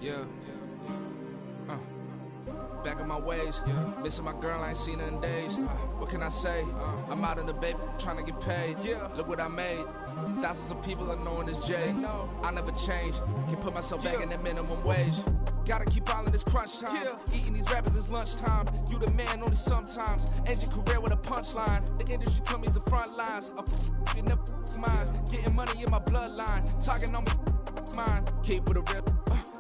Yeah. Back in my ways, missing my girl, I ain't seen her in days. What can I say? I'm out in the baby, trying to get paid. Look what I made. Thousands of people are knowing this J. I never change. Can put myself back in that minimum wage. Gotta keep all in this crunch time. Eating these rappers is lunchtime. You the man only sometimes. End your career with a punchline. The industry told me it's the front lines. You never mind. Getting money in my bloodline. Talking on me, mine. Keep with a real.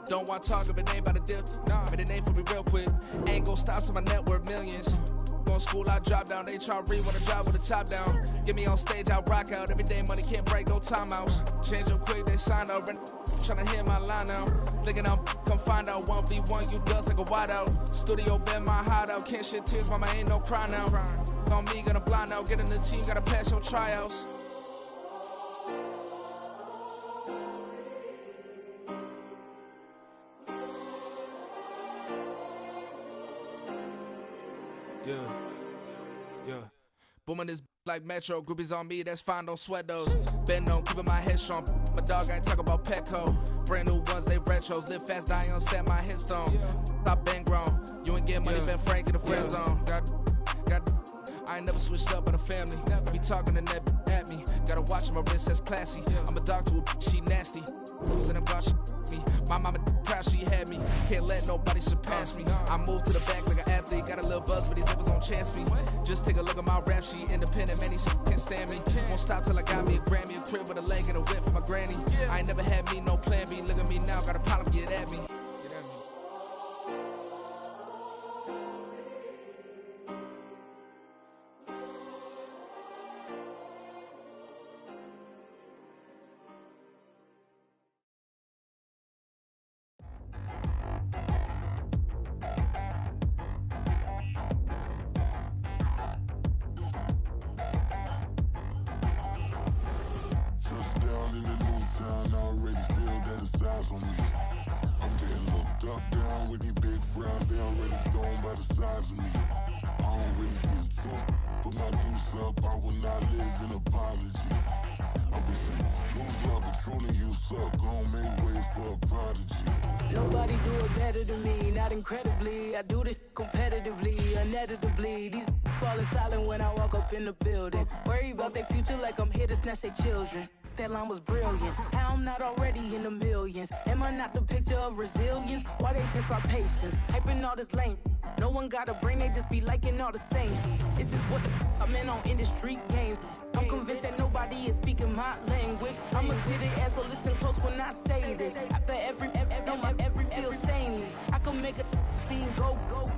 Don't want to talk if it ain't about the dip. But it ain't for me real quick. Ain't gon' stop till my net worth millions. Going school, I drop down. They try to read when I drive with the top down. Get me on stage, I rock out. Every day money can't break, no timeouts. Change up quick, they sign up. Tryna hear my line now. Thinking I'm come find out 1v1, you dust like a wideout. Studio been my hideout. Can't shed tears, mama ain't no cry now. On me, gonna blind out. Get in the team, gotta pass your tryouts. Yeah. Booming this like Metro. Groupies on me, that's fine, don't sweat those. Been on, keeping my head strong. My dog ain't talk about Petco. Brand new ones, they retros. Live fast, die on set, my headstone. Stop been grown. You ain't get money, been Frank in the friend zone. Got. I ain't never switched up on the family. Be talking to that at me. Gotta watch my wrist, that's classy. I'm a dog to a she nasty. Then I'm about she me. My mama proud she had me. Can't let nobody surpass me. I moved to the back like an athlete. Got a little buzz, but these zippers on chance me. Just take a look at my rap sheet. Independent, man, these can't stand me. Won't stop till I got me a Grammy, a crib with a leg and a whip for my granny. I ain't never had me no plan B. Look at me now, got a problem, get at me. Nobody do it better than me, not incredibly. I do this competitively, uneditably. These falling silent when I walk up in the building. Worry about their future like I'm here to snatch their children. That line was brilliant. How I'm not already in the millions? Am I not the picture of resilience? Why they test my patience? Hyping all this lame. No one got a brain, they just be liking all the same. This is what the I'm in on industry games. I'm convinced that nobody is speaking my language. I'm a good ass, so listen close when I say this. After every feel stainless. I can make a fiend go.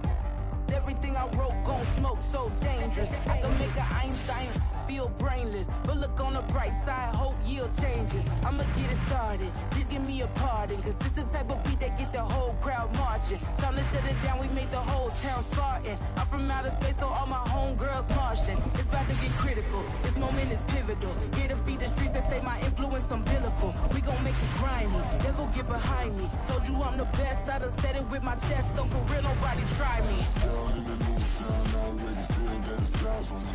Everything I wrote gon' smoke, so dangerous. I can make an Einstein feel brainless, but look on the bright side, hope yield changes. I'ma get it started, please give me a pardon, cause this the type of beat that get the whole crowd marching. Time to shut it down, we made the whole town Spartan. I'm from outer space, so all my homegirls Martian. It's about to get critical, this moment is pivotal. Here to feed the streets that say my influence umbilical. We gon' make it grimy, devil get behind me. Told you I'm the best, I done said it with my chest, so for real nobody try me. Down in the new town, I already feel that it's eyes on me.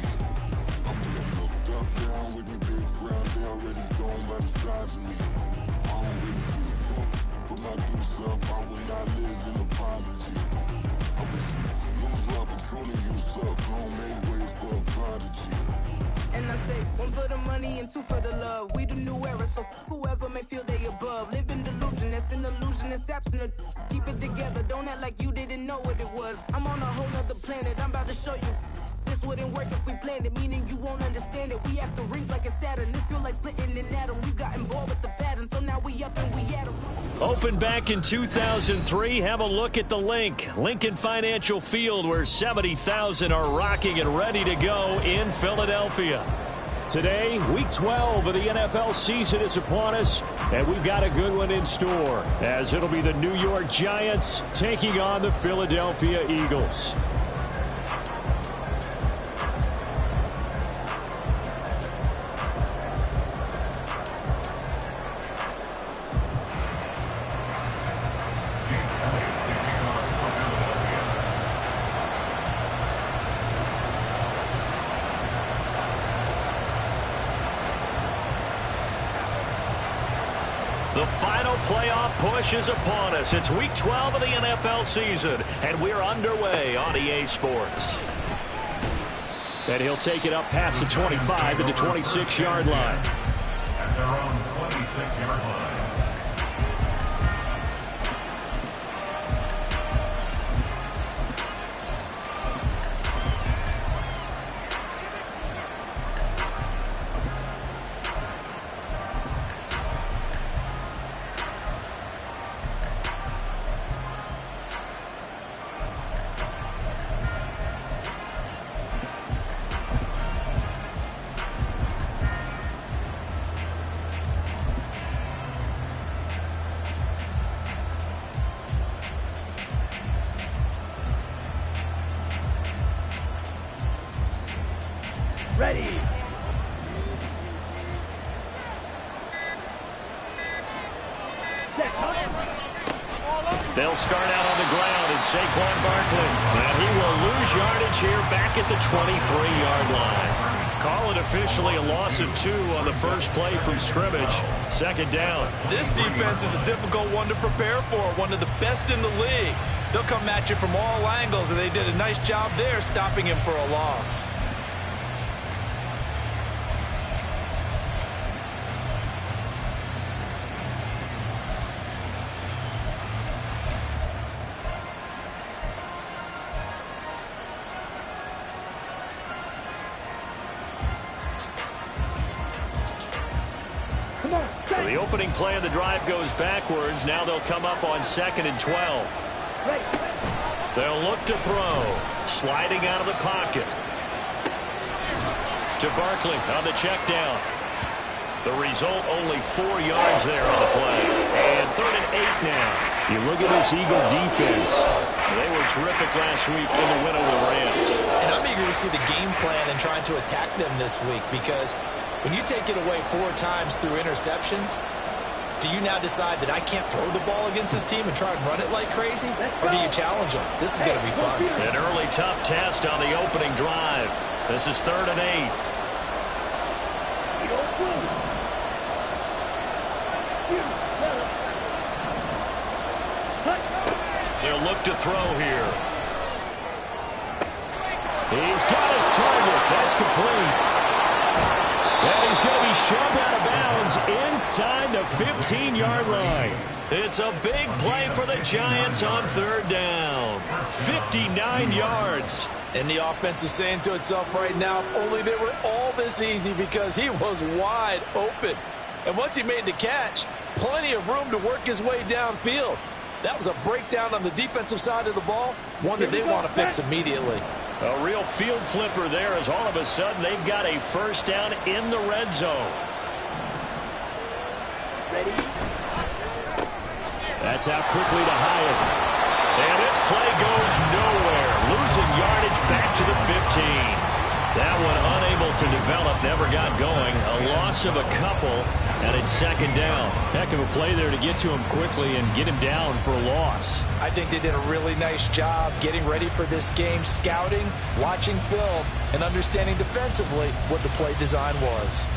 I'm getting looked up, down with the big crowd, they already gone by the size of me. I don't really get drunk, put my deuce up, I will not live in apology. I wish you lose love, but truly you suck, gon' make way for a prodigy. And I say, one for the money and two for the love. We the new era, so whoever may feel they above. Live in delusion, that's an illusion, it's absent. Keep it together, don't act like you didn't know what it was. I'm on a whole nother planet, I'm about to show you. This wouldn't work if we planned it, meaning you won't understand it. We have to rings like a Saturn, this feel like splitting an atom. We got involved with the pattern, so now we up and we at 'em. Opened back in 2003, have a look at the link. Lincoln Financial Field, where 70,000 are rocking and ready to go in Philadelphia. Today, week 12 of the NFL season is upon us, and we've got a good one in store, as it'll be the New York Giants taking on the Philadelphia Eagles. The final playoff push is upon us. It's Week 12 of the NFL season, and we're underway on EA Sports. And he'll take it up past the 25 to the 26-yard line. At their own 26-yard line. Ready. They'll start out on the ground, and Saquon Barkley. And he will lose yardage here back at the 23-yard line. Call it officially a loss of 2 on the first play from scrimmage. Second down. This defense is a difficult one to prepare for, one of the best in the league. They'll come at you from all angles, and they did a nice job there stopping him for a loss. So the opening play of the drive goes backwards. Now they'll come up on 2nd and 12. They'll look to throw. Sliding out of the pocket. To Barkley on the check down. The result, only 4 yards there on the play. And 3rd and 8 now. You look at this Eagle defense. They were terrific last week in the win over the Rams. And I'm eager to see the game plan and trying to attack them this week, because when you take it away 4 times through interceptions, do you now decide that I can't throw the ball against this team and try and run it like crazy? Or do you challenge them? This is going to be fun. An early tough test on the opening drive. This is 3rd and 8. They'll look to throw here. He's got his target. That's complete. And he's going to be shoved out of bounds inside the 15-yard line. It's a big play for the Giants on 3rd down. 59 yards. And the offense is saying to itself right now, if only they were all this easy, because he was wide open. And once he made the catch, plenty of room to work his way downfield. That was a breakdown on the defensive side of the ball, one that they want to fix immediately. A real field flipper there, as all of a sudden they've got a first down in the red zone. Ready. That's out quickly to Hyatt. And this play goes nowhere. Losing yardage back to the 15. That one unable to develop, never got going. A loss of a couple, and it's 2nd down. Heck of a play there to get to him quickly and get him down for a loss. I think they did a really nice job getting ready for this game, scouting, watching film, and understanding defensively what the play design was.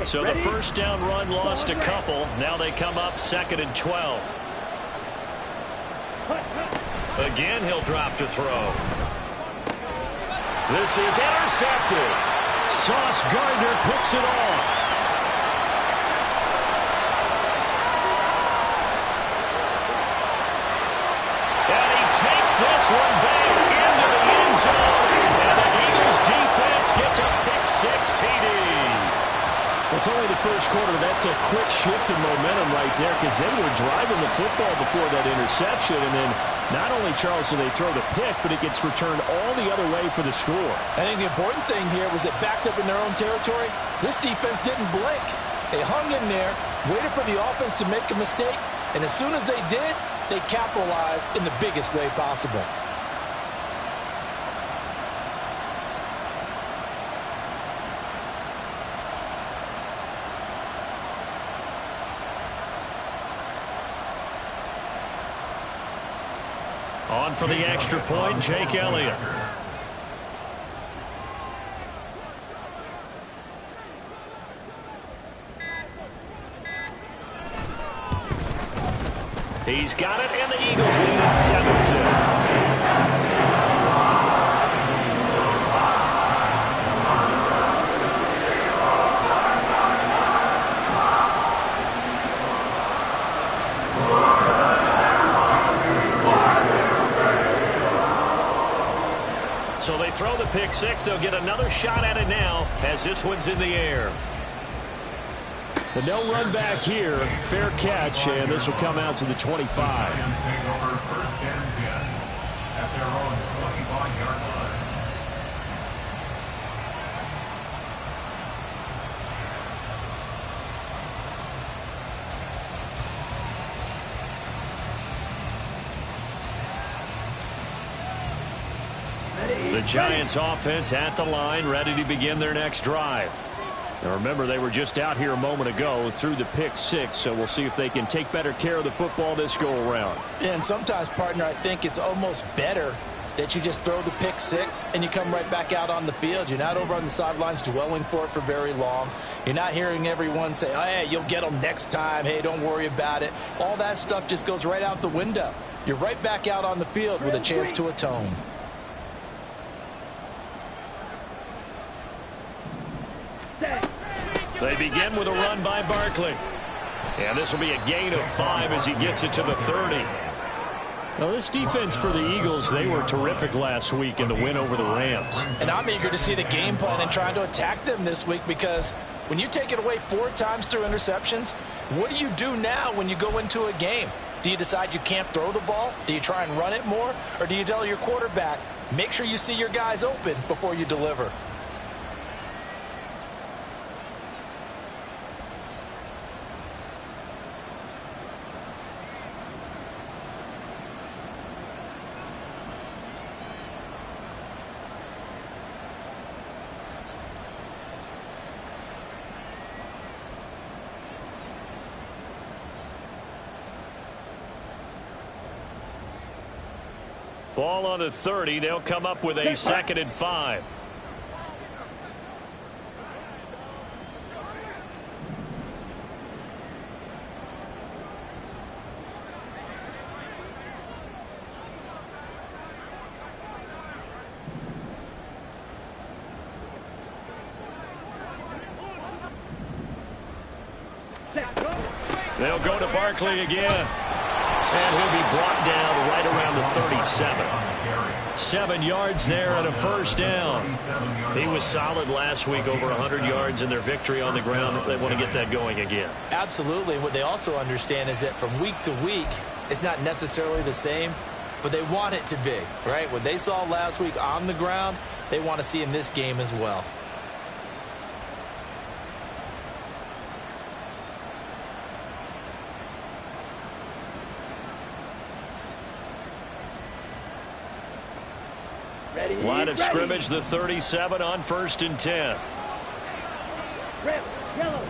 So the first down run lost a couple. Now they come up 2nd and 12. Again, he'll drop to throw. This is intercepted. Sauce Gardner picks it off. And he takes this one back into the end zone. And the Eagles defense gets a pick-6 TD. It's only the first quarter. That's a quick shift in momentum right there, because they were driving the football before that interception. And then not only, Charles, do they throw the pick, but it gets returned all the other way for the score. I think the important thing here was it backed up in their own territory. This defense didn't blink. They hung in there, waited for the offense to make a mistake, and as soon as they did, they capitalized in the biggest way possible. On for the extra point, Jake Elliott. He's got it, and the Eagles lead at 7-2. So they throw the pick six. They'll get another shot at it now as this one's in the air. The no run back here. Fair catch, and this will come out to the 25. Lions take over first and 10 at their own 25-yard line. The Giants offense at the line, ready to begin their next drive. Now remember, they were just out here a moment ago through the pick six, so we'll see if they can take better care of the football this go around. And sometimes, partner, I think it's almost better that you just throw the pick six and you come right back out on the field. You're not over on the sidelines dwelling for it for very long. You're not hearing everyone say, oh, hey, you'll get them next time. Hey, don't worry about it. All that stuff just goes right out the window. You're right back out on the field with a chance to atone. They begin with a run by Barkley. And this will be a gain of 5 as he gets it to the 30. Now, this defense for the Eagles, they were terrific last week in the win over the Rams. And I'm eager to see the game plan and trying to attack them this week, because when you take it away 4 times through interceptions, what do you do now when you go into a game? Do you decide you can't throw the ball? Do you try and run it more? Or do you tell your quarterback, make sure you see your guys open before you deliver? Ball on the 30. They'll come up with a 2nd and 5. They'll go to Barkley again. And he'll be brought down right around the 37. 7 yards there and a first down. He was solid last week, over 100 yards in their victory on the ground. They want to get that going again. Absolutely. What they also understand is that from week to week, it's not necessarily the same, but they want it to be, right? What they saw last week on the ground, they want to see in this game as well. Line of scrimmage, the 37 on 1st and 10. Red, yellow.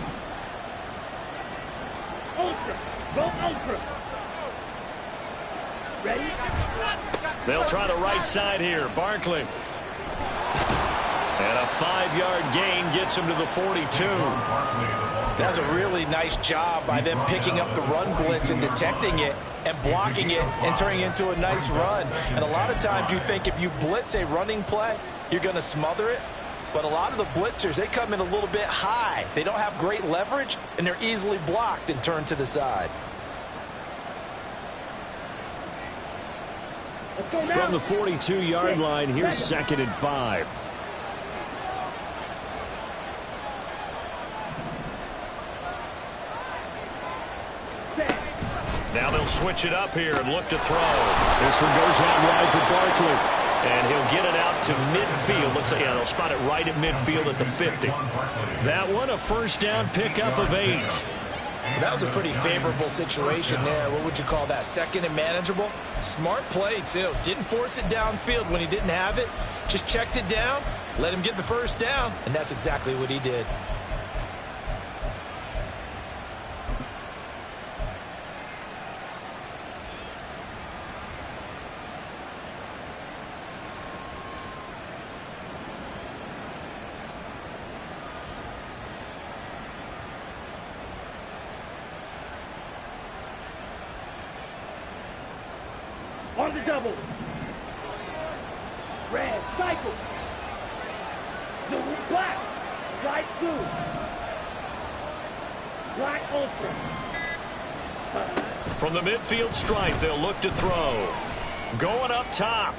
Ultra. Go ultra. Ready? They'll try the right side here. Barkley. And a 5-yard gain gets him to the 42. That's a really nice job by them picking up the run blitz and detecting it and blocking it and turning it into a nice run. And a lot of times you think if you blitz a running play, you're going to smother it. But a lot of the blitzers, they come in a little bit high. They don't have great leverage, and they're easily blocked and turned to the side. From the 42-yard line, here's 2nd and 5. Now they'll switch it up here and look to throw. This one goes out wide for Barkley. And he'll get it out to midfield. Looks like, yeah, they'll spot it right at midfield at the 50. That one, a first down pickup of 8. That was a pretty favorable situation there. What would you call that? Second and manageable? Smart play, too. Didn't force it downfield when he didn't have it. Just checked it down, let him get the first down, and that's exactly what he did. On the double. Red, cycle. Silver, black. Light blue. Black ultra. From the midfield stripe, they'll look to throw. Going up top.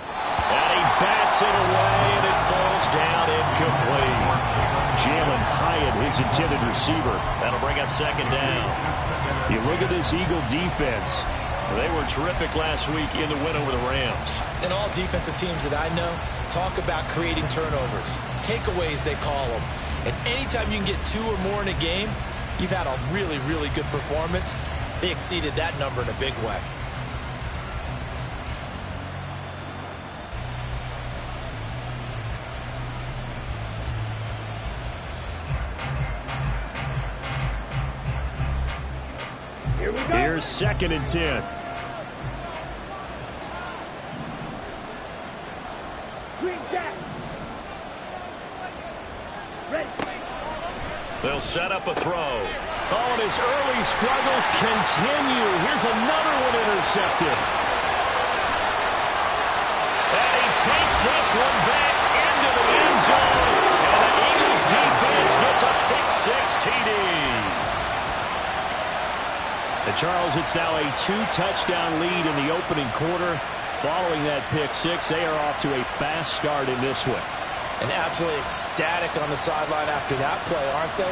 And he bats it away, and it falls down incomplete. Jalen Hyatt, his intended receiver. That'll bring up second down. You look at this Eagle defense. They were terrific last week in the win over the Rams. And all defensive teams that I know talk about creating turnovers. Takeaways, they call them. And anytime you can get 2 or more in a game, you've had a really, really good performance. They exceeded that number in a big way. Here we go. Here's 2nd and 10. Green jack. Ready. They'll set up a throw. Oh, and his early struggles continue. Here's another one intercepted. And he takes this one back into the end zone. And the Eagles defense gets a pick-6 TD. And Charles, it's now a 2-touchdown lead in the opening quarter. Following that pick-6, they are off to a fast start in this one. And absolutely ecstatic on the sideline after that play, aren't they?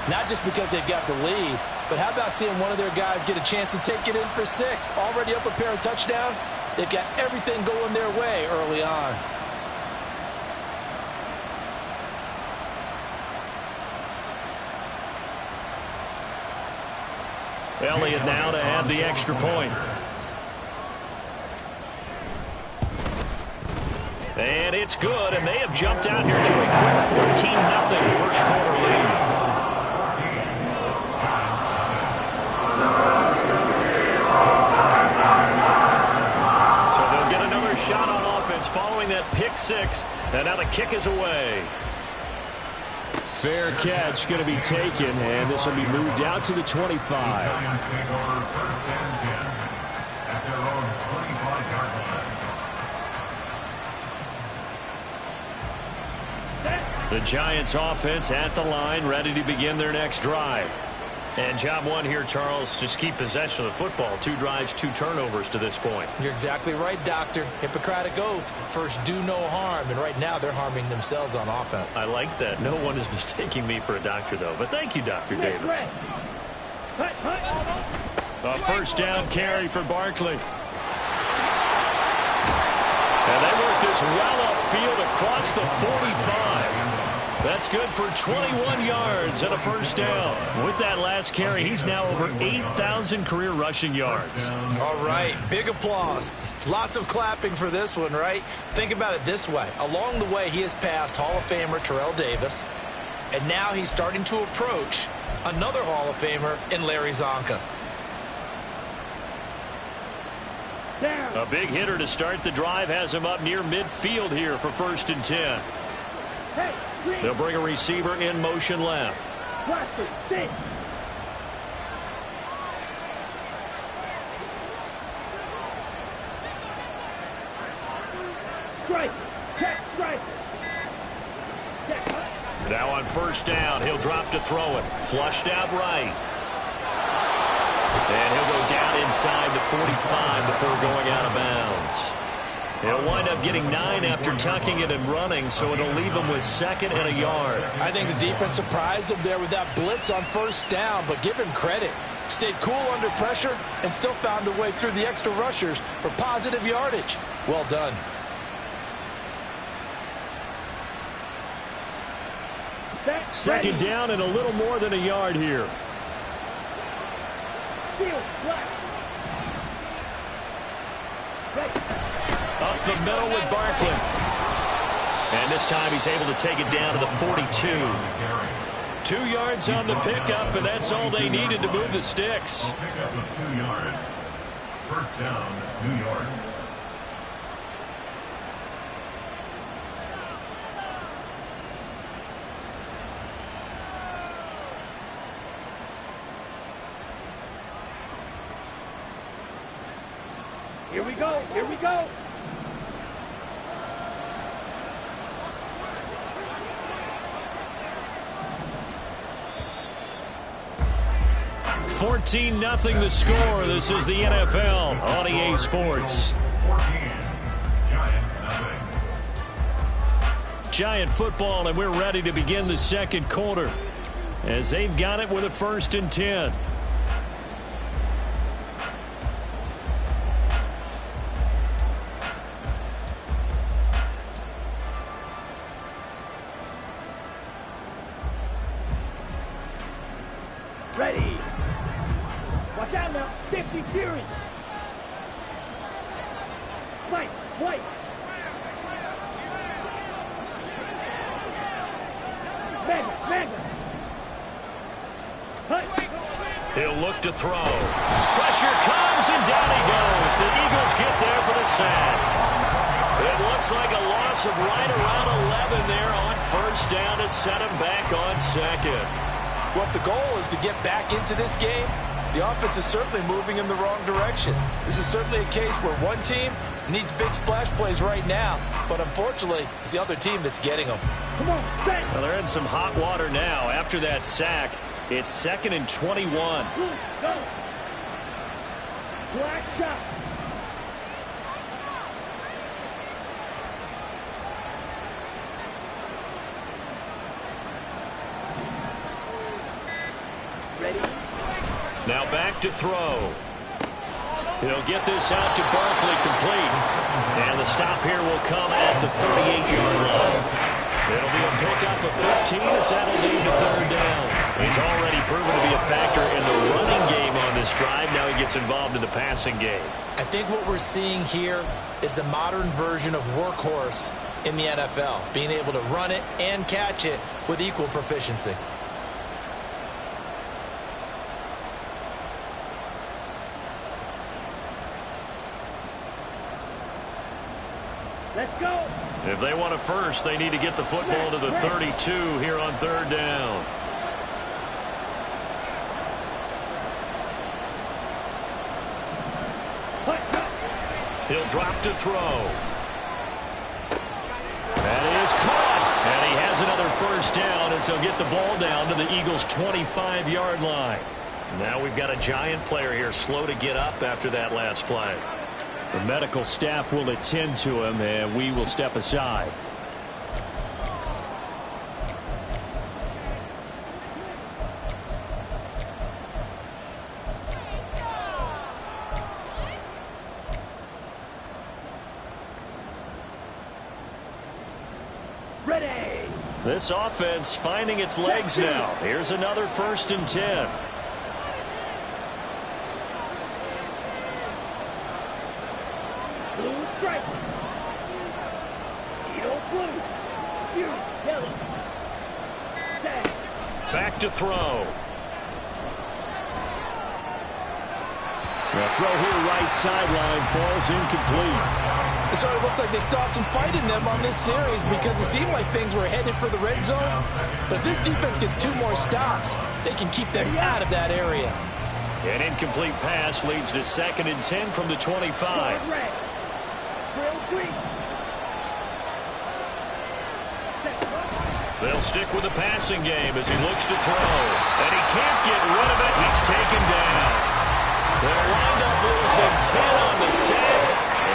Not just because they've got the lead, but how about seeing one of their guys get a chance to take it in for 6? Already up a pair of touchdowns. They've got everything going their way early on. Elliott now to add the extra point. And it's good, and they have jumped out here to a quick 14-0 first quarter lead. So they'll get another shot on offense following that pick-6, and now the kick is away. Fair catch going to be taken, and this will be moved out to the 25. The Giants offense at the line, ready to begin their next drive. And job one here, Charles, just keep possession of the football. 2 drives, 2 turnovers to this point. You're exactly right, Doctor. Hippocratic oath. First, do no harm. And right now, they're harming themselves on offense. I like that. No one is mistaking me for a doctor, though. But thank you, Dr. Davis. A first down carry for Barkley. And they work this well upfield across the 45. That's good for 21 yards and a first down. With that last carry, he's now over 8,000 career rushing yards. All right, big applause. Lots of clapping for this one, right? Think about it this way. Along the way, he has passed Hall of Famer Terrell Davis, and now he's starting to approach another Hall of Famer in Larry Zonka. A big hitter to start the drive has him up near midfield here for 1st and 10. They'll bring a receiver in motion left. Now on first down, he'll drop to throw it. Flushed out right. And he'll go down inside the 45 before going out of bounds. He'll wind up getting 9 after tucking it and running, so it'll leave him with 2nd and a yard. I think the defense surprised him there with that blitz on first down, but give him credit. Stayed cool under pressure and still found a way through the extra rushers for positive yardage. Well done. Set. Second down and a little more than a yard here. Up the middle with Barkley. And this time he's able to take it down to the 42. 2 yards on the pickup, and that's all they needed to move the sticks. Pickup of 2 yards. First down, New York. Here we go. Here we go. Nothing the score. This is the NFL on EA Sports. 14. Giants nothing. Giant football, and we're ready to begin the second quarter as they've got it with a 1st and 10. Ready. Watch out now. 50 series. Mike, White. Mega. He'll look to throw. Pressure comes, and down he goes. The Eagles get there for the sack. It looks like a loss of right around 11 there on 1st down to set him back on 2nd. Well, if the goal is to get back into this game, the offense is certainly moving in the wrong direction. This is certainly a case where one team needs big splash plays right now, but unfortunately, it's the other team that's getting them. Come on, set. Well, they're in some hot water now. After that sack, it's 2nd and 21. Go. Black shot. Ready. Now back to throw. He'll get this out to Barkley complete. And the stop here will come at the 38-yard line. It'll be a pickup of 15 as that'll lead to 3rd down. He's already proven to be a factor in the running game on this drive. Now he gets involved in the passing game. I think what we're seeing here is the modern version of workhorse in the NFL, being able to run it and catch it with equal proficiency. Let's go. If they want a first, they need to get the football to the 32 here on 3rd down. He'll drop to throw. That is caught. And he has another 1st down as he'll get the ball down to the Eagles' 25-yard line. Now we've got a Giant player here slow to get up after that last play. The medical staff will attend to him, and we will step aside. Ready. This offense finding its legs now. Here's another 1st and 10. Blue stripe. Eagle blue. Fury yellow. Tag. Back to throw. The throw here right sideline falls incomplete. It sort of looks like they stopped some fight in them on this series because it seemed like things were headed for the red zone. But if this defense gets 2 more stops, they can keep them out of that area. An incomplete pass leads to 2nd and 10 from the 25. Red. Grill green. They'll stick with the passing game as he looks to throw. And he can't get rid of it. He's taken down. They'll wind up losing 10 on the sack.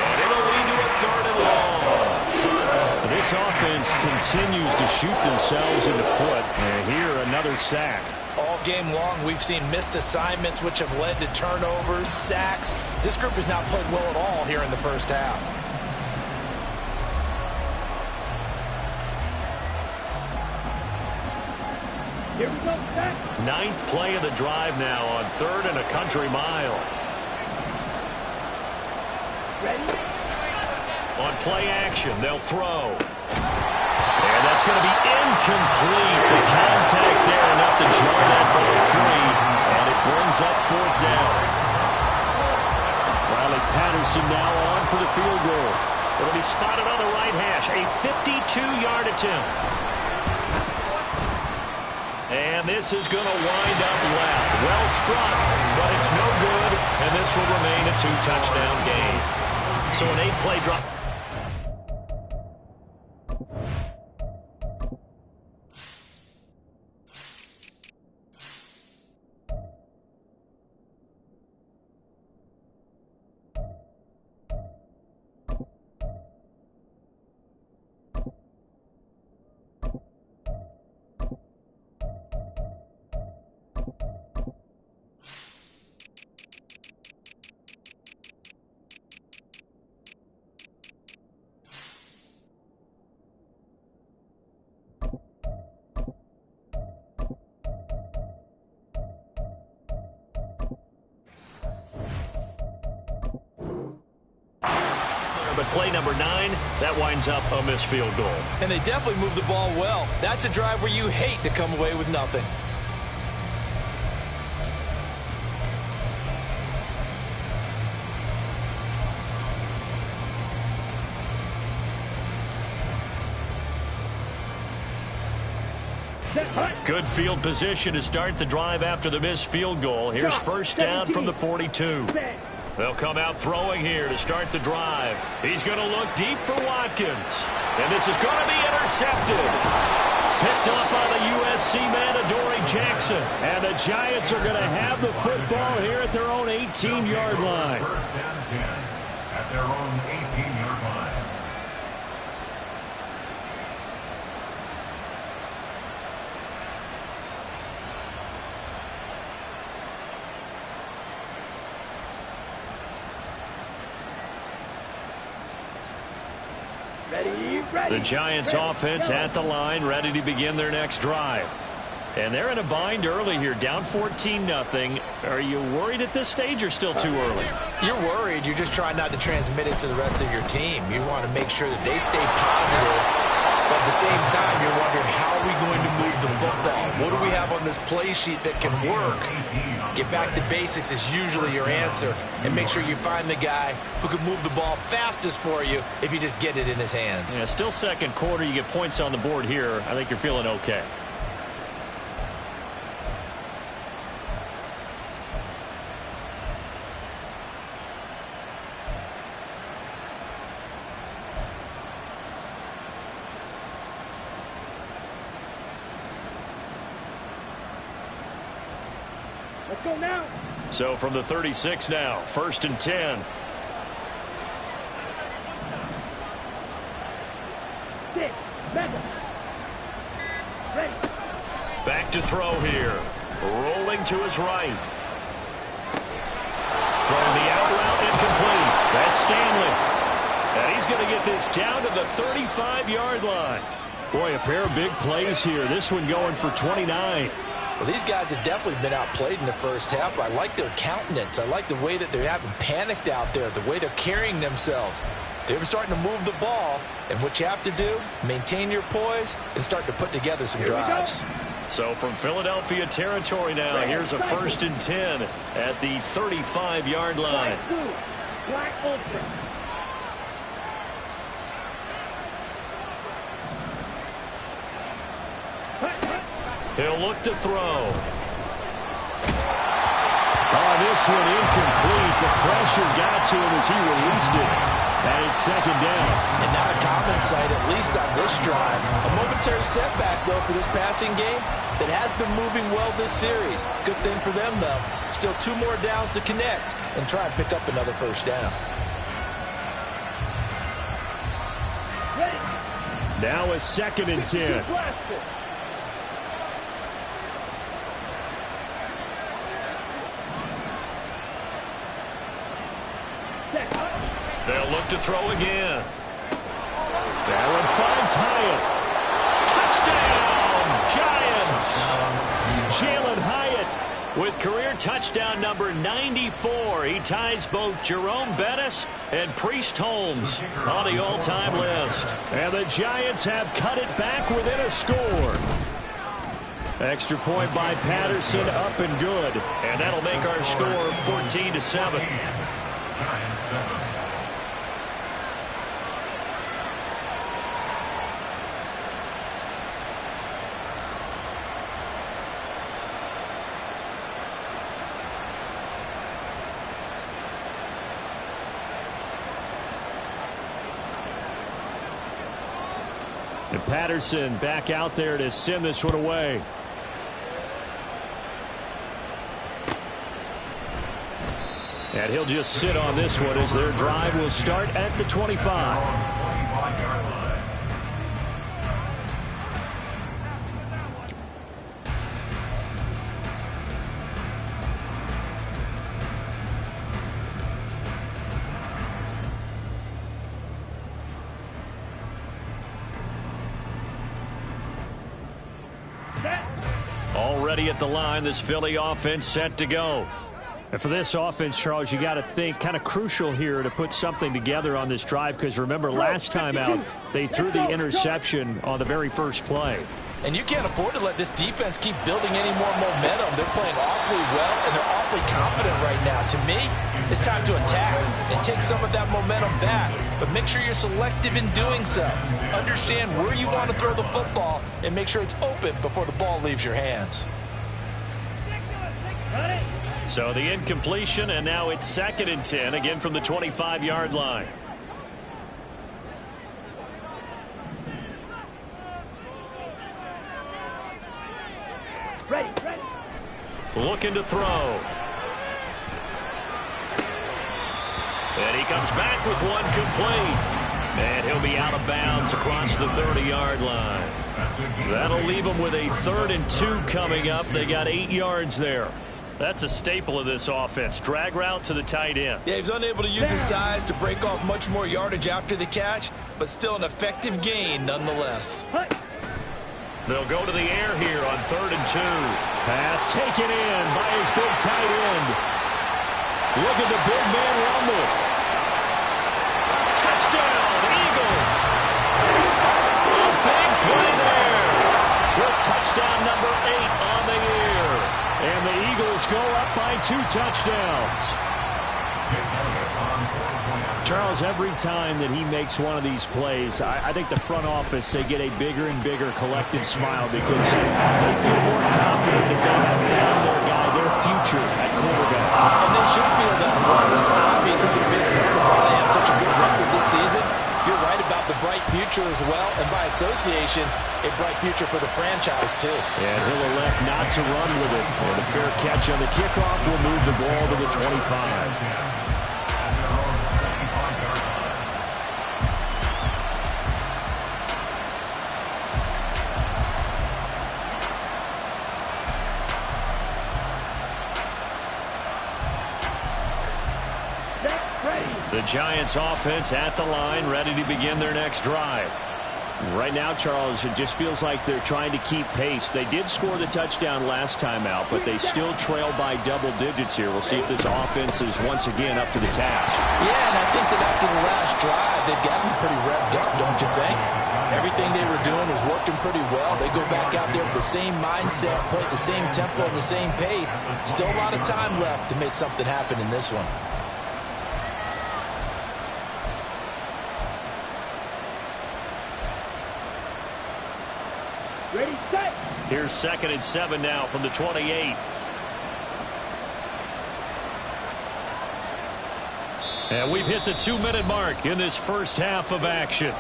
And it'll lead to a 3rd and long. This offense continues to shoot themselves in the foot. And here, another sack. All game long, we've seen missed assignments, which have led to turnovers, sacks. This group has not played well at all here in the first half. Here we go. Set. 9th play of the drive now on 3rd and a country mile. Ready? On play action, they'll throw. And that's going to be incomplete. The contact there enough to jar that ball free, and it brings up 4th down. Riley Patterson now on for the field goal. It'll be spotted on the right hash, a 52-yard attempt. And this is going to wind up left. Well struck, but it's no good, and this will remain a 2-touchdown game. So an 8-play drop. But play number 9, that winds up a missed field goal. And they definitely moved the ball well. That's a drive where you hate to come away with nothing. Good field position to start the drive after the missed field goal. Here's 1st down from the 42. They'll come out throwing here to start the drive. He's going to look deep for Watkins. And this is going to be intercepted. Picked up by the USC man, Adoree Jackson. And the Giants are going to have the football here at their own 18-yard line. 1st and 10 at their own 18-yard line. The Giants offense at the line, ready to begin their next drive. And they're in a bind early here, down 14-0. Are you worried at this stage or still too early? You're worried. You're just trying not to transmit it to the rest of your team. You want to make sure that they stay positive. But at the same time, you're wondering, how are we going to move the football? What do we have on this play sheet that can work? Get back to basics is usually your answer. And make sure you find the guy who can move the ball fastest for you if you just get it in his hands. Yeah, still 2nd quarter. You get points on the board here. I think you're feeling okay. Let's go now. So from the 36 now, 1st and 10. Stick. Mamba. Ready. Back to throw here. Rolling to his right. Throwing the out route, incomplete. That's Stanley. And he's going to get this down to the 35-yard line. Boy, a pair of big plays here. This one going for 29. Well, these guys have definitely been outplayed in the first half, but I like their countenance. I like the way that they haven't panicked out there, the way they're carrying themselves. They're starting to move the ball, and what you have to do, maintain your poise and start to put together some drives. So from Philadelphia territory now, here's a 1st and 10 at the 35-yard line. Black open. He'll look to throw. Oh, this one incomplete. The pressure got to him as he released it. And it's 2nd down. And not a common sight, at least on this drive. A momentary setback, though, for this passing game that has been moving well this series. Good thing for them, though. Still 2 more downs to connect and try and pick up another 1st down. Now a 2nd and 10. They'll look to throw again. That one finds Hyatt. Touchdown, Giants! Giants. Jalen Hyatt with career touchdown number 94. He ties both Jerome Bettis and Priest Holmes on the all-time list. And the Giants have cut it back within a score. Extra point by Patterson, up and good. And that'll make our score 14-7. Giants 7. And Patterson back out there to send this one away. And he'll just sit on this one as their drive will start at the 25. Already at the line, this Philly offense set to go. And for this offense, Charles, you got to think kind of crucial here to put something together on this drive, because remember last time out they threw the interception on the very first play. And you can't afford to let this defense keep building any more momentum. They're playing awfully well, and they're awfully confident right now. To me, it's time to attack and take some of that momentum back. But make sure you're selective in doing so. Understand where you want to throw the football and make sure it's open before the ball leaves your hands. So the incompletion, and now it's 2nd and 10, again from the 25-yard line. Ready. Looking to throw. And he comes back with one complete. And he'll be out of bounds across the 30-yard line. That'll leave him with a 3rd and 2 coming up. They got 8 yards there. That's a staple of this offense. Drag route to the tight end. Yeah, he's unable to use his size to break off much more yardage after the catch, but still an effective gain nonetheless. They'll go to the air here on 3rd and 2. Pass taken in by his big tight end. Look at the big man rumble. Touchdown, Eagles. A big play there. With touchdown number 8 on the year. And the Eagles go up by 2 touchdowns. Charles, every time that he makes one of these plays, I think the front office, they get a bigger and bigger collective smile, because they feel more confident that they have found their guy, their future at quarterback. And they should feel that way. It's obvious it's a big part of why they have such a good record this season. You're right about the bright future as well, and by association, a bright future for the franchise too. And he'll elect not to run with it. And a fair catch on the kickoff will move the ball to the 25. The Giants offense at the line, ready to begin their next drive. Right now, Charles, it just feels like they're trying to keep pace. They did score the touchdown last time out, but they still trail by double digits here. We'll see if this offense is once again up to the task. Yeah, and I think that after the last drive, they've gotten pretty revved up, don't you think? Everything they were doing was working pretty well. They go back out there with the same mindset, play at the same tempo and the same pace. Still a lot of time left to make something happen in this one. Ready, set. Here's 2nd and 7 now from the 28. And we've hit the 2-minute mark in this first half of action.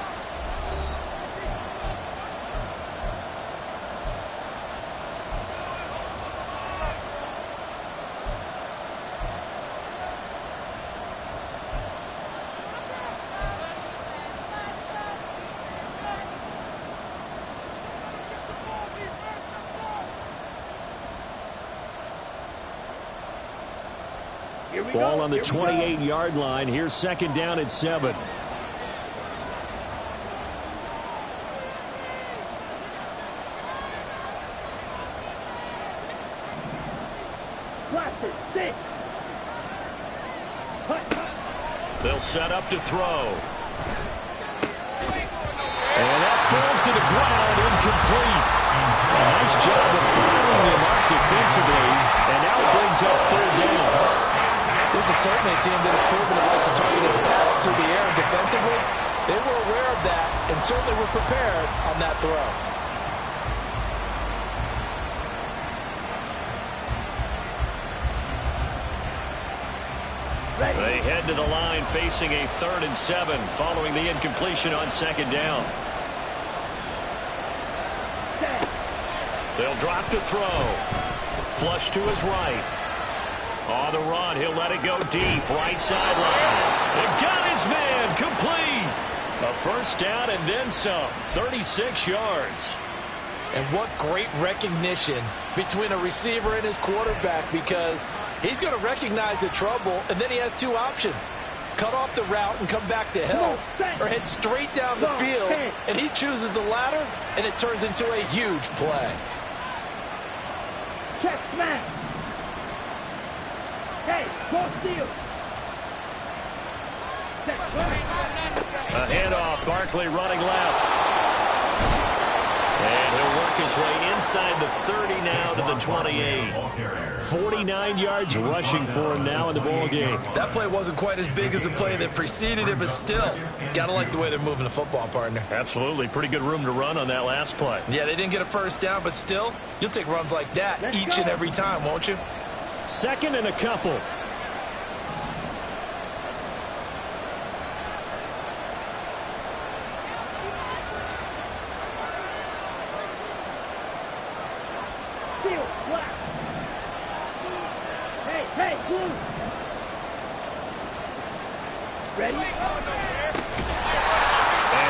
Ball on the 28-yard line. Here's 2nd down and 7. They'll set up to throw. And that falls to the ground, incomplete. A nice job of bottling him up defensively, and now it brings up third down. This is certainly a team that has proven it likes to target its backs through the air and defensively. They were aware of that and certainly were prepared on that throw. They head to the line facing a 3rd and 7 following the incompletion on 2nd down. They'll drop to throw. Flush to his right. On the run, he'll let it go deep. Right sideline. And got his man. Complete. A first down and then some. 36 yards. And what great recognition between a receiver and his quarterback, because he's going to recognize the trouble, and then he has two options. Cut off the route and come back to help, or head straight down the field, and he chooses the latter, and it turns into a huge play. Check smash. Hey, go steal. A handoff. Barkley running left. And he'll work his way inside the 30 now to the 28. 49 yards rushing for him now in the ball game. That play wasn't quite as big as the play that preceded it, but still, got to like the way they're moving the football, partner. Absolutely. Pretty good room to run on that last play. Yeah, they didn't get a first down, but still, you'll take runs like that each and every time, won't you? 2nd and a couple. Hey, blue. Ready? And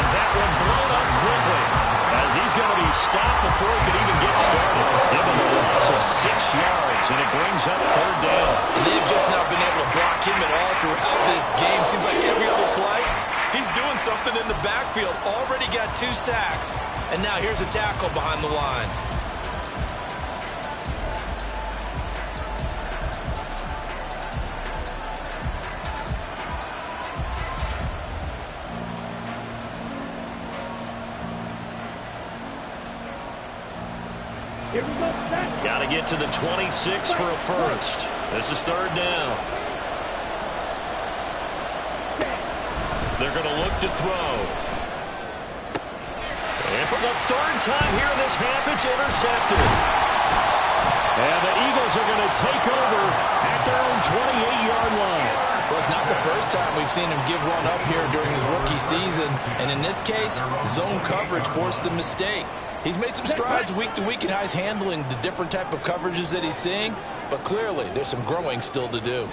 that one blown up quickly, as he's going to be stopped before he can even get started. Give him a loss of 6 yards, and it brings up 3rd down. And they've just not been able to block him at all throughout this game. Seems like every other play, he's doing something in the backfield. Already got 2 sacks, and now here's a tackle behind the line. Got to get to the 26 for a first. This is 3rd down. They're going to look to throw. And for the 3rd time here in this half, it's intercepted. And the Eagles are going to take over at their own 28-yard line. Well, it's not the first time we've seen him give one up here during his rookie season. And in this case, zone coverage forced the mistake. He's made some strides week to week in how he's handling the different type of coverages that he's seeing, but clearly there's some growing still to do.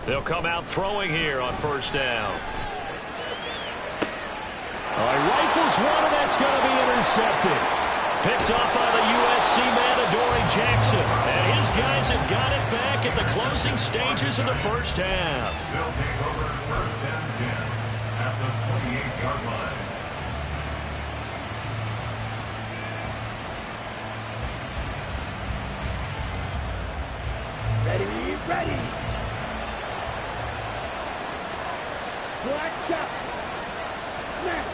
They'll come out throwing here on 1st down. Rifles one, and that's going to be intercepted. Picked up by the USC man, Adoree Jackson. And his guys have got it back at the closing stages of the first half. They'll take over 1st and 10 at the 28-yard line. Ready. Black shot. Smash.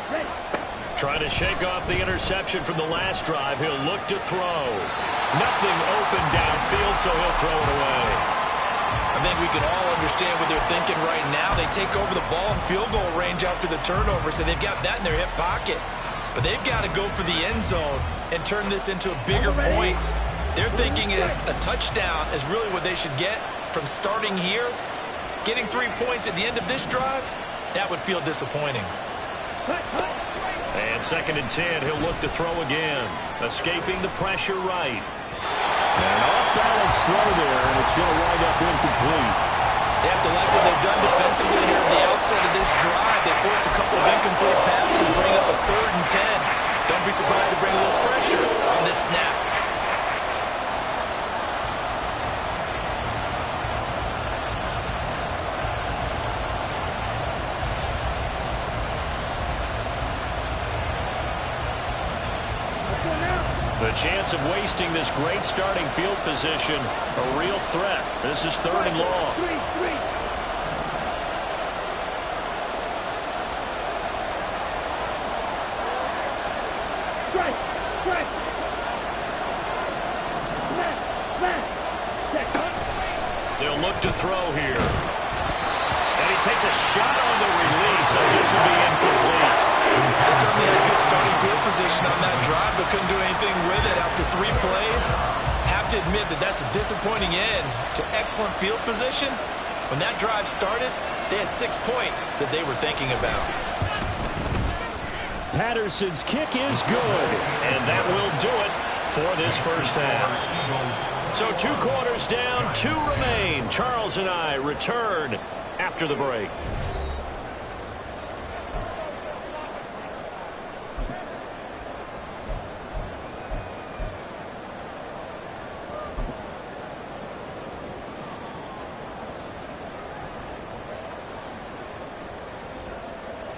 Ready. Trying to shake off the interception from the last drive. He'll look to throw. Nothing open downfield, so he'll throw it away. I think we can all understand what they're thinking right now. They take over the ball in field goal range after the turnover, so they've got that in their hip pocket. But they've got to go for the end zone and turn this into bigger points. Their thinking is a touchdown is really what they should get from starting here. Getting 3 points at the end of this drive, that would feel disappointing. And 2nd and 10, he'll look to throw again. Escaping the pressure right. An off-balance throw there, and it's going to wind up incomplete. They have to like what they've done defensively here at the outset of this drive. They forced a couple of incomplete passes, bring up a 3rd and 10. Don't be surprised to bring a little pressure on this snap. The The chance of wasting this great starting field position, a real threat. This is 3rd and long. They'll look to throw here. And he takes a shot on the release as this will be incomplete. They certainly had good starting field position on that drive, but couldn't do anything with it after 3 plays. Have to admit that that's a disappointing end to excellent field position. When that drive started, they had 6 points that they were thinking about. Patterson's kick is good, and that will do it for this first half. So 2 quarters down, 2 remain. Charles and I return after the break.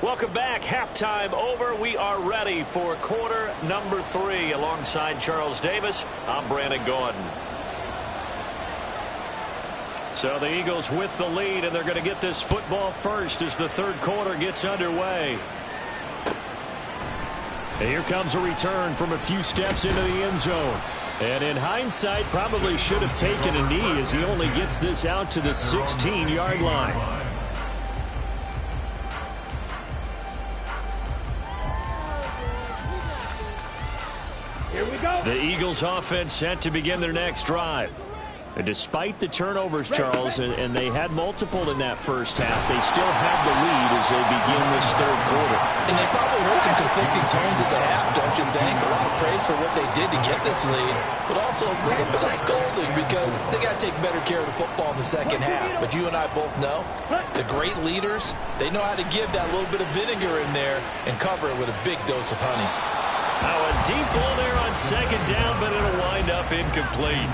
Welcome back. Halftime over. We are ready for quarter number 3. Alongside Charles Davis, I'm Brandon Gordon. So the Eagles with the lead, and they're going to get this football first as the 3rd quarter gets underway. And here comes a return from a few steps into the end zone. And in hindsight, probably should have taken a knee as he only gets this out to the 16-yard line. The Eagles offense set to begin their next drive. And despite the turnovers, Charles, and they had multiple in that first half, they still have the lead as they begin this 3rd quarter. And they probably heard some conflicting tones at the half, don't you think? A lot of praise for what they did to get this lead, but also a little bit of scolding because they got to take better care of the football in the second half. But you and I both know the great leaders, they know how to give that little bit of vinegar in there and cover it with a big dose of honey. Now a deep ball there on 2nd down, but it'll wind up incomplete.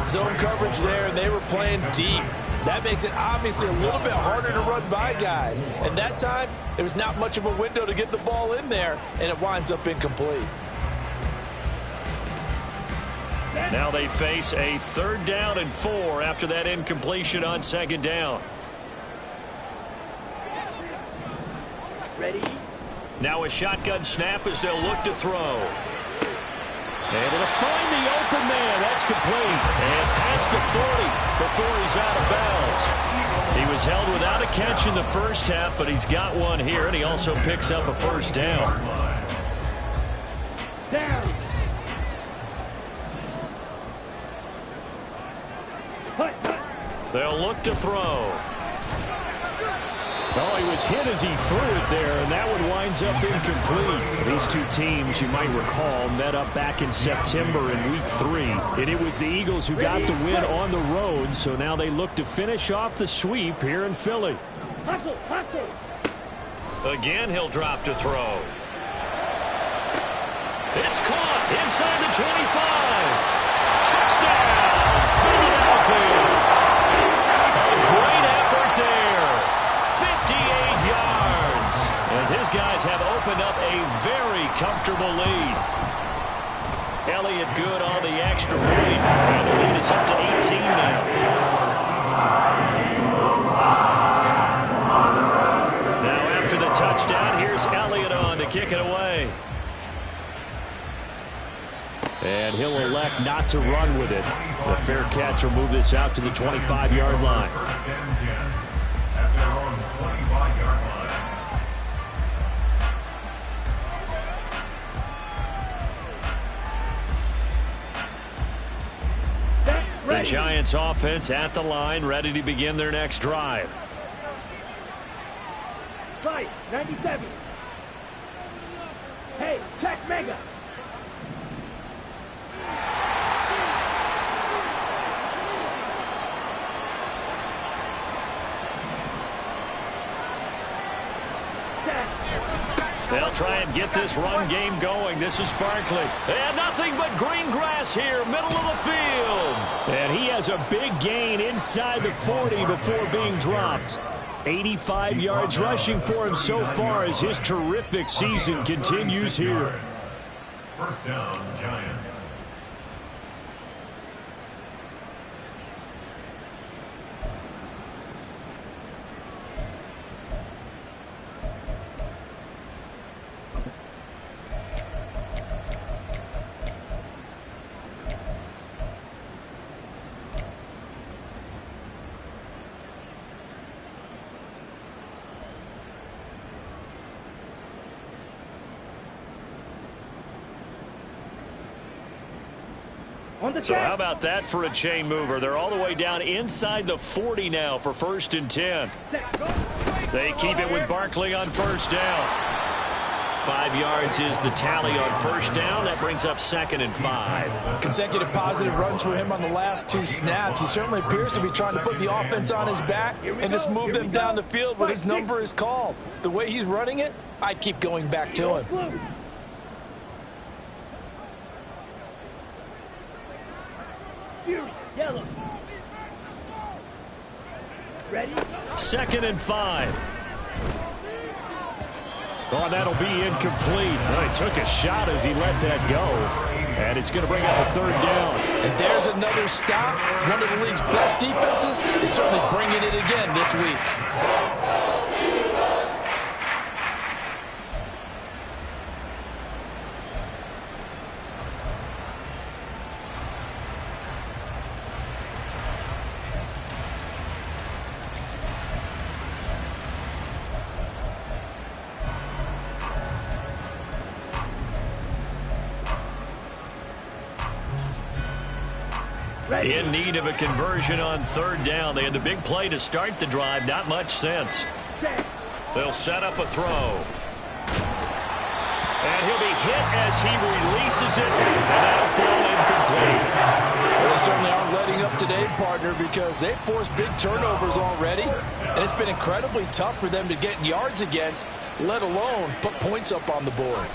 Zone coverage there, and they were playing deep. That makes it obviously a little bit harder to run by guys. And that time, there was not much of a window to get the ball in there, and it winds up incomplete. Now they face a 3rd down and 4 after that incompletion on 2nd down. Ready? Now a shotgun snap as they'll look to throw. Able to find the open man. That's complete. And past the 40 before he's out of bounds. He was held without a catch in the first half, but he's got one here, and he also picks up a 1st down. Down. They'll look to throw. Oh, he was hit as he threw it there, and that one winds up incomplete. These 2 teams, you might recall, met up back in September in Week 3. And it was the Eagles who got the win on the road, so now they look to finish off the sweep here in Philly. Hustle, hustle. Again, he'll drop to throw. It's caught inside the 25. Touchdown, Philadelphia. A great effort there. 58 yards as his guys have opened up a very comfortable lead. Elliott good on the extra point, and the lead is up to 18 now. Now after the touchdown, here's Elliott on to kick it away. And he'll elect not to run with it. The fair catch will move this out to the 25-yard line. The Giants offense at the line, ready to begin their next drive. Right, 97. Hey, check Mega. They'll try and get this run game going. This is Barkley. And nothing but green grass here, middle of the field. And he has a big gain inside the 40 before being dropped. 85 yards rushing for him so far as his terrific season continues here. First down, Giants. So how about that for a chain mover? They're all the way down inside the 40 now for 1st and 10. They keep it with Barkley on 1st down. 5 yards is the tally on 1st down. That brings up 2nd and 5. Consecutive positive runs for him on the last 2 snaps. He certainly appears to be trying to put the offense on his back and just move them down the field when his number is called. The way he's running it, I keep going back to him. Yellow. Ready? 2nd and 5. Oh, that'll be incomplete. Well, he took a shot as he let that go. And it's going to bring up a 3rd down. And there's another stop. One of the league's best defenses is certainly bringing it again this week. In need of a conversion on 3rd down. They had the big play to start the drive. Not much sense. They'll set up a throw. And he'll be hit as he releases it. And that'll fall incomplete. Well, they certainly aren't letting up today, partner, because they've forced big turnovers already. And it's been incredibly tough for them to get yards against, let alone put points up on the board.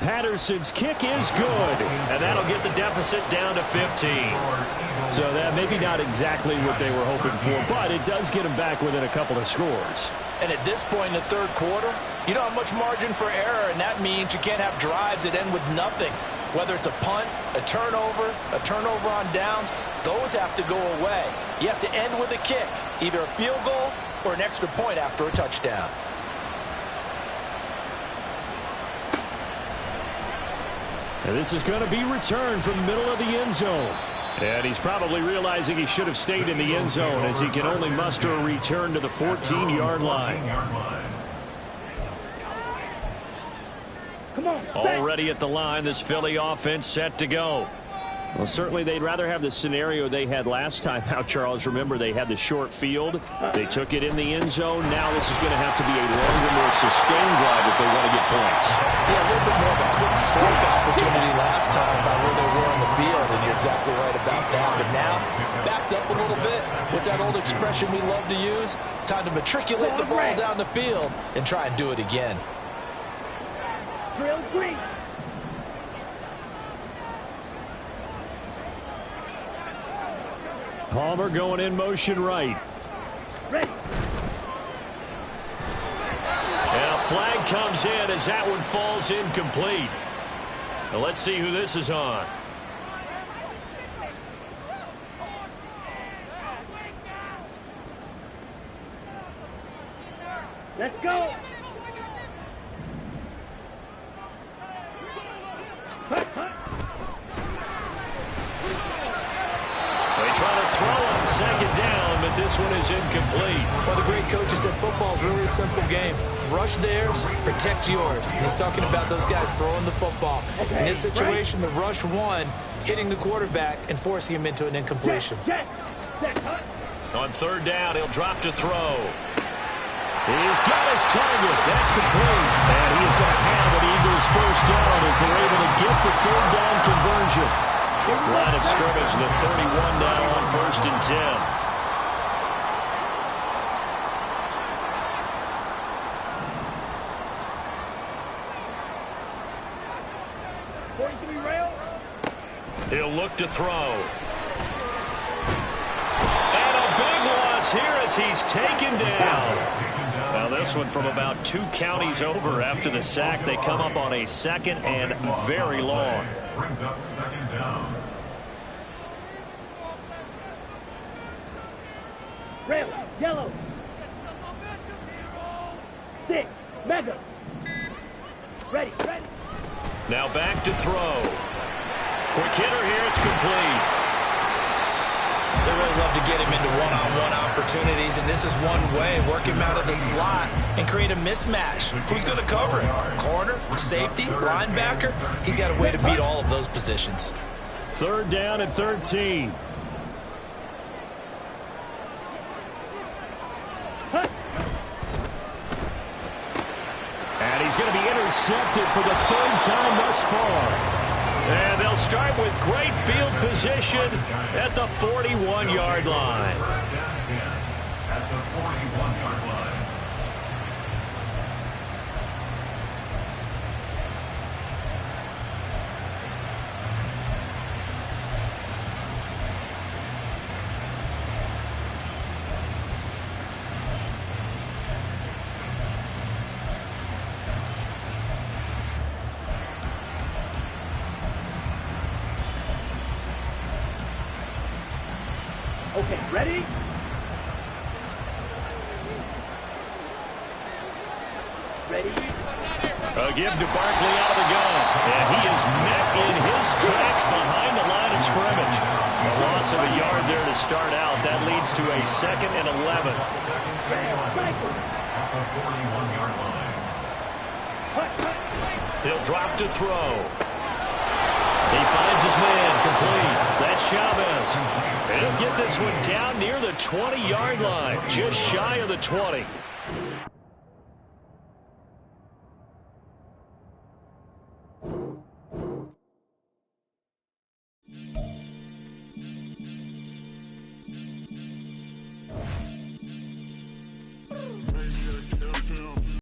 Patterson's kick is good, and that'll get the deficit down to 15. So that maybe not exactly what they were hoping for, but it does get them back within a couple of scores. And at this point in the 3rd quarter, you don't have much margin for error, and that means you can't have drives that end with nothing. Whether it's a punt, a turnover on downs, those have to go away. You have to end with a kick, either a field goal or an extra point after a touchdown. And this is going to be returned from the middle of the end zone. And he's probably realizing he should have stayed in the end zone as he can only muster a return to the 14-yard line. Come on. Already at the line, this Philly offense set to go. Well, certainly they'd rather have the scenario they had last time out, Charles. Remember, they had the short field. They took it in the end zone. Now this is going to have to be a longer, more sustained drive if they want to get points. Yeah, a little bit more of a quick strike opportunity last time by where they were on the field, and you're exactly right about that. But now, backed up a little bit. What's that old expression we love to use? Time to matriculate the ball down the field and try and do it again. Drill green. Palmer going in motion right. Ready. And a flag comes in as that one falls incomplete. Now let's see who this is on. Let's go. They try to throw on 2nd down, but this one is incomplete. Well, the great coaches said football is really a simple game. Rush theirs, protect yours. And he's talking about those guys throwing the football. In this situation, the rush one, hitting the quarterback and forcing him into an incompletion. On 3rd down, he'll drop to throw. He's got his target. That's complete. And he is going to have an Eagles 1st down as they're able to get the 3rd down conversion. Line of scrimmage, the 31 now on 1st and 10. He'll look to throw. And a big loss here as he's taken down. Now this one from about 2 counties over after the sack. They come up on a 2nd and very long. Brings up 2nd down. Red, yellow. 6, mega. Ready. Now back to throw. Quick hitter here, it's complete. They really love to get him into one-on-one opportunities, and this is one way. Work him out of the slot and create a mismatch. Who's going to cover him? Corner, safety, linebacker? He's got a way to beat all of those positions. 3rd down and 13. And he's going to be intercepted for the 3rd time thus far. And they'll start with great field position at the 41-yard line. First down 10 at the 41-yard line. Okay, ready? Ready? A give to Barkley out of the gun. And he is met in his tracks behind the line of scrimmage. A loss of a yard there to start out. That leads to a 2nd and 11. At the 41-yard line. He'll drop to throw. He finds his man complete. That's Chavez. And he'll get this one down near the 20-yard line, just shy of the 20. Maniac FM.